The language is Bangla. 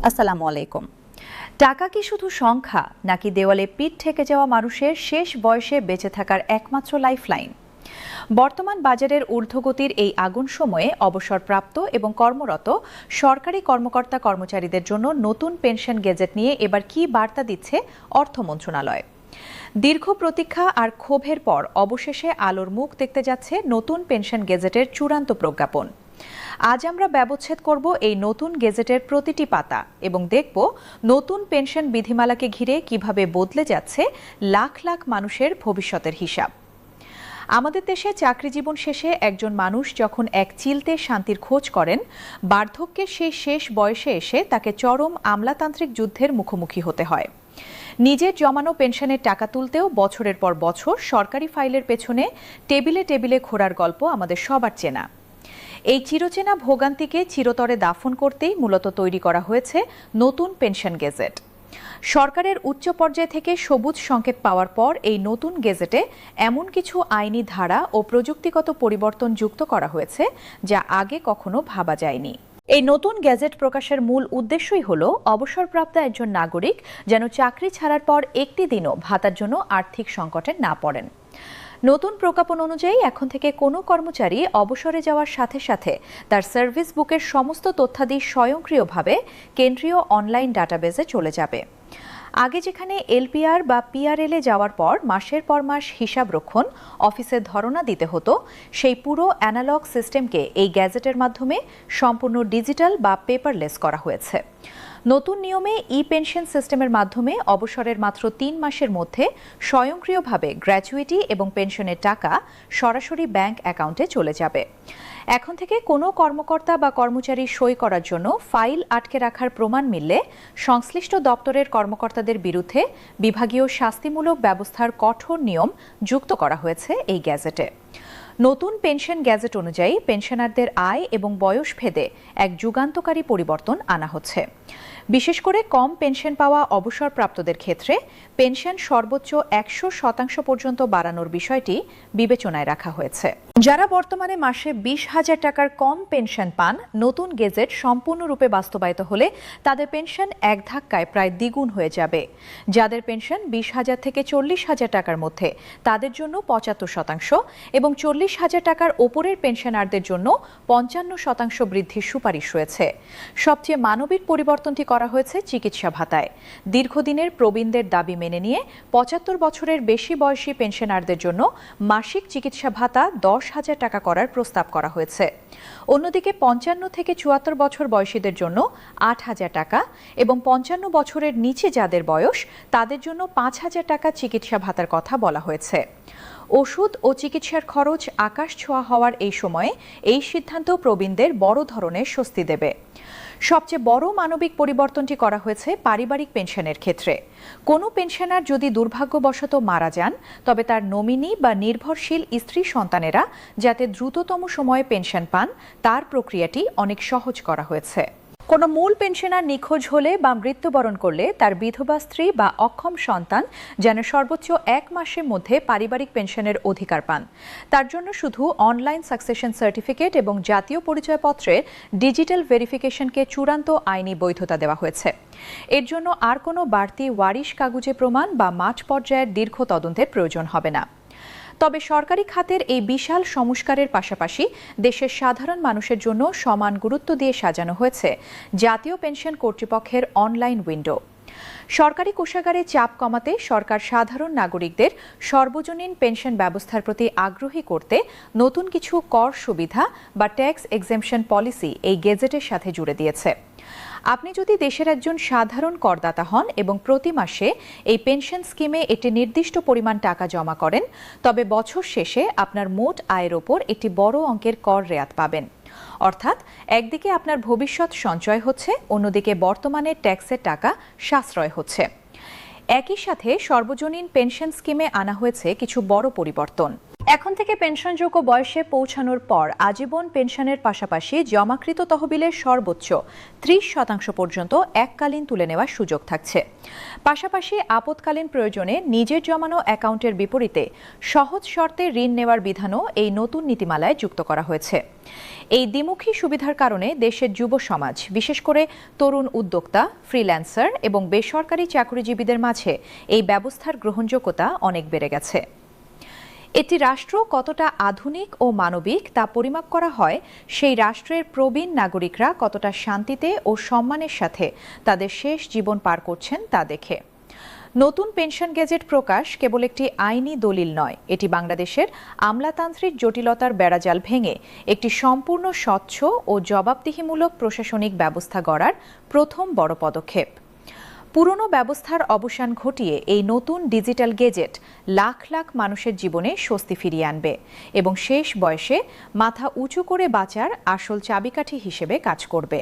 আসসালামু আলাইকুম। টাকা কি শুধু সংখ্যা নাকি দেওয়ালে পিঠ ঠেকে যাওয়া মানুষের শেষ বয়সে বেঁচে থাকার একমাত্র লাইফলাইন? বর্তমান বাজারের ঊর্ধ্বগতির এই আগুন সময়ে অবসরপ্রাপ্ত এবং কর্মরত সরকারি কর্মকর্তা কর্মচারীদের জন্য নতুন পেনশন গেজেট নিয়ে এবার কী বার্তা দিচ্ছে অর্থ মন্ত্রণালয়? দীর্ঘ প্রতীক্ষা আর ক্ষোভের পর অবশেষে আলোর মুখ দেখতে যাচ্ছে নতুন পেনশন গেজেটের চূড়ান্ত প্রজ্ঞাপন। আজ আমরা ব্যবচ্ছেদ করব এই নতুন গেজেটের প্রতিটি পাতা এবং দেখব নতুন পেনশন বিধিমালাকে ঘিরে কিভাবে বদলে যাচ্ছে লাখ লাখ মানুষের ভবিষ্যতের হিসাব। আমাদের দেশে চাকরি জীবন শেষে একজন মানুষ যখন এক চিলতে শান্তির খোঁজ করেন, বার্ধক্যের সেই শেষ বয়সে এসে তাকে চরম আমলাতান্ত্রিক যুদ্ধের মুখোমুখি হতে হয়। নিজের জমানো পেনশনের টাকা তুলতেও বছরের পর বছর সরকারি ফাইলের পেছনে টেবিলে টেবিলে ঘোরার গল্প আমাদের সবার চেনা। এই চিরচেনা ভোগান্তিকে চিরতরে দাফন করতেই মূলত তৈরি করা হয়েছে নতুন পেনশন গেজেট। সরকারের উচ্চ পর্যায় থেকে সবুজ সংকেত পাওয়ার পর এই নতুন গেজেটে এমন কিছু আইনি ধারা ও প্রযুক্তিগত পরিবর্তন যুক্ত করা হয়েছে যা আগে কখনো ভাবা যায়নি। এই নতুন গেজেট প্রকাশের মূল উদ্দেশ্যই হল অবসরপ্রাপ্ত একজন নাগরিক যেন চাকরি ছাড়ার পর একটি দিনও ভাতার জন্য আর্থিক সংকটে না পড়েন। নতুন প্রজ্ঞাপন অনুযায়ী এখন থেকে কোনো কর্মচারী অবসরে যাওয়ার সাথে সাথে তার সার্ভিস বুকের সমস্ত তথ্যাদি স্বয়ংক্রিয়ভাবে কেন্দ্রীয় অনলাইন ডাটাবেজে চলে যাবে। আগে যেখানে এলপিআর বা পিআরএলে যাওয়ার পর মাসের পর মাস হিসাব রক্ষণ অফিসে ধরনা দিতে হতো, সেই পুরো অ্যানালগ সিস্টেমকে এই গ্যাজেটের মাধ্যমে সম্পূর্ণ ডিজিটাল বা পেপারলেস করা হয়েছে। নতুন নিয়মে ই পেনশন সিস্টেমের মাধ্যমে অবসরের মাত্র ৩ মাসের মধ্যে স্বয়ংক্রিয়ভাবে গ্র্যাচুইটি এবং পেনশনের টাকা সরাসরি ব্যাংক অ্যাকাউন্টে চলে যাবে। এখন থেকে কোনো কর্মকর্তা বা কর্মচারী সই করার জন্য ফাইল আটকে রাখার প্রমাণ মিললে সংশ্লিষ্ট দপ্তরের কর্মকর্তাদের বিরুদ্ধে বিভাগীয় শাস্তিমূলক ব্যবস্থার কঠোর নিয়ম যুক্ত করা হয়েছে এই গ্যাজেটে। নতুন পেনশন গ্যাজেট অনুযায়ী পেনশনারদের আয় এবং বয়স ভেদে এক যুগান্তকারী পরিবর্তন আনা হচ্ছে। বিশেষ করে কম পেনশন পাওয়া অবসরপ্রাপ্তদের ক্ষেত্রে পেনশন সর্বোচ্চ ১০০% পর্যন্ত বাড়ানোর বিষয়টি বিবেচনায় রাখা হয়েছে। যারা বর্তমানে মাসে ২০,০০০ টাকার কম পেনশন পান, নতুন গেজেট সম্পূর্ণরূপে বাস্তবায়িত হলে তাদের পেনশন এক ধাক্কায় প্রায় দ্বিগুণ হয়ে যাবে। যাদের পেনশন ২০,০০০ থেকে ৪০,০০০ টাকার মধ্যে তাদের জন্য ৭৫% এবং ৪০,০০০ টাকার ওপরের পেনশনারদের জন্য ৫৫% বৃদ্ধির সুপারিশ রয়েছে। সবচেয়ে মানবিক পরিবর্তনটি করা হয়েছে চিকিৎসা ভাতায়। দীর্ঘদিনের প্রবীণদের দাবি মেনে নিয়ে ৭৫ বছরের বেশি বয়সী পেনশনারদের জন্য মাসিক চিকিৎসা ভাতা ১০,০০০ টাকা করার প্রস্তাব করা হয়েছে। অন্যদিকে ৫৫ থেকে ৭৪ বছর বয়সীদের জন্য ৮,০০০ টাকা এবং ৫৫ বছরের নিচে যাদের বয়স তাদের জন্য ৫,০০০ টাকা চিকিৎসা ভাতার কথা বলা হয়েছে। ওষুধ ও চিকিৎসার খরচ আকাশ ছোঁয়া হওয়ার এই সময়ে এই সিদ্ধান্ত প্রবীণদের বড় ধরনের স্বস্তি দেবে। সবচেয়ে বড় মানবিক পরিবর্তনটি করা হয়েছে পারিবারিক পেনশনের ক্ষেত্রে। কোনো পেনশনার যদি দুর্ভাগ্যবশত মারা যান, তবে তার নমিনি বা নির্ভরশীল স্ত্রী সন্তানেরা যাতে দ্রুততম সময়ে পেনশন পান, তার প্রক্রিয়াটি অনেক সহজ করা হয়েছে। কোনো মূল পেনশনার নিখোঁজ হলে বা মৃত্যুবরণ করলে তার বিধবা স্ত্রী বা অক্ষম সন্তান যেন সর্বোচ্চ ১ মাসের মধ্যে পারিবারিক পেনশনের অধিকার পান। তার জন্য শুধু অনলাইন সাকসেশন সার্টিফিকেট এবং জাতীয় পরিচয়পত্রের ডিজিটাল ভেরিফিকেশনকে চূড়ান্ত আইনি বৈধতা দেওয়া হয়েছে। এর জন্য আর কোনো বাড়তি ওয়ারিশ কাগজে প্রমাণ বা মাঠ পর্যায়ের দীর্ঘ তদন্তের প্রয়োজন হবে না। তবে সরকারি খাতের এই বিশাল সংস্কারের পাশাপাশি দেশের সাধারণ মানুষের জন্য সমান গুরুত্ব দিয়ে সাজানো হয়েছে জাতীয় পেনশন কর্তৃপক্ষের অনলাইন উইন্ডো। সরকারি কোষাগারে চাপ কমাতে সরকার সাধারণ নাগরিকদের সর্বজনীন পেনশন ব্যবস্থার প্রতি আগ্রহী করতে নতুন কিছু কর সুবিধা বা ট্যাক্স এক্সেমশন পলিসি এই গেজেটের সাথে জুড়ে দিয়েছে। আপনি যদি দেশের একজন সাধারণ করদাতা হন এবং প্রতি মাসে এই পেনশন স্কিমে একটি নির্দিষ্ট পরিমাণ টাকা জমা করেন, তবে বছর শেষে আপনার মোট আয়ের ওপর একটি বড় অঙ্কের কর রেয়াত পাবেন। অর্থাৎ একদিকে আপনার ভবিষ্যৎ সঞ্চয় হচ্ছে, অন্যদিকে বর্তমানে ট্যাক্সের টাকা সাশ্রয় হচ্ছে। একই সাথে সর্বজনীন পেনশন স্কিমে আনা হয়েছে কিছু বড় পরিবর্তন। এখন থেকে পেনশনযোগ্য বয়সে পৌঁছানোর পর আজীবন পেনশনের পাশাপাশি জমাকৃত তহবিলের সর্বোচ্চ ৩০% পর্যন্ত এককালীন তুলে নেওয়ার সুযোগ থাকছে। পাশাপাশি আপৎকালীন প্রয়োজনে নিজের জমানো অ্যাকাউন্টের বিপরীতে সহজ শর্তে ঋণ নেওয়ার বিধানও এই নতুন নীতিমালায় যুক্ত করা হয়েছে। এই দ্বিমুখী সুবিধার কারণে দেশের যুব সমাজ, বিশেষ করে তরুণ উদ্যোক্তা, ফ্রিল্যান্সার এবং বেসরকারি চাকরিজীবীদের মাঝে এই ব্যবস্থার গ্রহণযোগ্যতা অনেক বেড়ে গেছে। একটি রাষ্ট্র কতটা আধুনিক ও মানবিক তা পরিমাপ করা হয় সেই রাষ্ট্রের প্রবীণ নাগরিকরা কতটা শান্তিতে ও সম্মানের সাথে তাদের শেষ জীবন পার করছেন তা দেখে। নতুন পেনশন গেজেট প্রকাশ কেবল একটি আইনি দলিল নয়, এটি বাংলাদেশের আমলাতান্ত্রিক জটিলতার বেড়াজাল ভেঙে একটি সম্পূর্ণ স্বচ্ছ ও জবাবদিহিমূলক প্রশাসনিক ব্যবস্থা গড়ার প্রথম বড় পদক্ষেপ। পুরনো ব্যবস্থার অবসান ঘটিয়ে এই নতুন ডিজিটাল গেজেট লাখ লাখ মানুষের জীবনে স্বস্তি ফিরিয়ে আনবে এবং শেষ বয়সে মাথা উঁচু করে বাঁচার আসল চাবিকাঠি হিসেবে কাজ করবে।